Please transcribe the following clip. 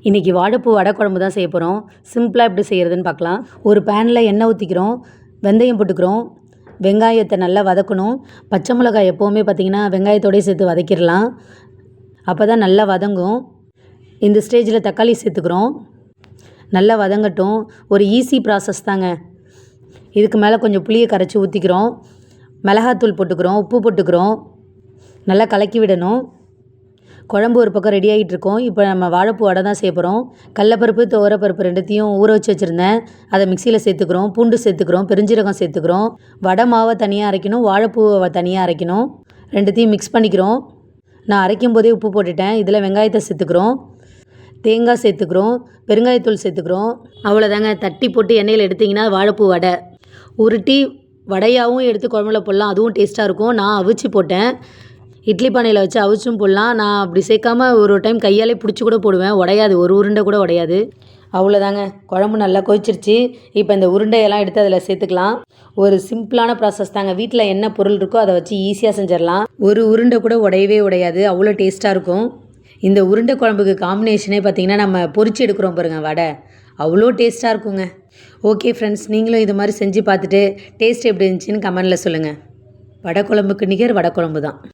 இன்றைக்கி வாழைப்பூ வடை குழம்பு தான் செய்ய போகிறோம். சிம்பிளாக எப்படி செய்கிறதுன்னு பார்க்கலாம். ஒரு பேனில் எண்ணெய் ஊற்றிக்கிறோம், வெந்தயம் போட்டுக்கிறோம், வெங்காயத்தை நல்லா வதக்கணும். பச்சை மிளகாய் எப்போவுமே பார்த்திங்கன்னா வெங்காயத்தோடய சேர்த்து வதக்கிடலாம், அப்போ தான் நல்லா வதங்கும். இந்த ஸ்டேஜில் தக்காளி சேர்த்துக்கிறோம், நல்லா வதங்கட்டும். ஒரு ஈஸி ப்ராசஸ் தாங்க. இதுக்கு மேலே கொஞ்சம் புளியை கரைச்சி ஊற்றிக்கிறோம், மிளகாத்தூள் போட்டுக்கிறோம், உப்பு போட்டுக்கிறோம், நல்லா கலக்கி விடணும். குழம்பு ஒரு பக்கம் ரெடி ஆகிட்டு இருக்கோம். இப்போ நம்ம வாழைப்பூ வடை தான் செய்ய போகிறோம். கடலப்பருப்பு துவரப்பருப்பு ரெண்டுத்தையும் ஊற வச்சு வச்சுருந்தேன், அதை மிக்சியில் சேர்த்துக்கிறோம். பூண்டு சேர்த்துக்கிறோம், பெருஞ்சீரகம் சேர்த்துக்கிறோம். வடை மாவை தனியாக அரைக்கணும், வாழைப்பூவை தனியாக அரைக்கணும். ரெண்டுத்தையும் மிக்ஸ் பண்ணிக்கிறோம். நான் அரைக்கும் போதே உப்பு போட்டுட்டேன். இதில் வெங்காயத்தை சேர்த்துக்கிறோம், தேங்காய் சேர்த்துக்கிறோம், பெருங்காயத்தூள் சேர்த்துக்கிறோம். அவ்வளோதாங்க. தட்டி போட்டு எண்ணெயில் எடுத்திங்கன்னா வாழைப்பூ வடை. உருட்டி வடையாகவும் எடுத்து குழம்புல போடலாம், அதுவும் டேஸ்ட்டாக இருக்கும். நான் அவிச்சு போட்டேன், இட்லி பானையில் வச்சு அவிச்சும் போடலாம். நான் அப்படி சேர்க்காமல் ஒரு டைம் கையாலே பிடிச்சி கூட போடுவேன், உடையாது, ஒரு உருண்டை கூட உடையாது. அவ்வளோதாங்க. குழம்பு நல்லா கொதிச்சிருச்சு. இப்போ இந்த உருண்டையெல்லாம் எடுத்து அதில் சேர்த்துக்கலாம். ஒரு சிம்பிளான ப்ராசஸ் தாங்க. வீட்டில் என்ன பொருள் இருக்கோ அதை வச்சு ஈஸியாக செஞ்சிடலாம். ஒரு உருண்டை கூட உடையவே உடையாது, அவ்வளோ டேஸ்ட்டாக இருக்கும். இந்த உருண்டை குழம்புக்கு காம்பினேஷனே பார்த்திங்கன்னா நம்ம பொரிச்சு எடுக்கிறோம் பாருங்கள் வடை, அவ்வளோ டேஸ்ட்டாக இருக்குங்க. ஓகே ஃப்ரெண்ட்ஸ், நீங்களும் இது மாதிரி செஞ்சு பார்த்துட்டு டேஸ்ட் எப்படி இருந்துச்சுன்னு கமெண்டில் சொல்லுங்கள். வடை குழம்புக்கு நிகர் வடை குழம்பு தான்.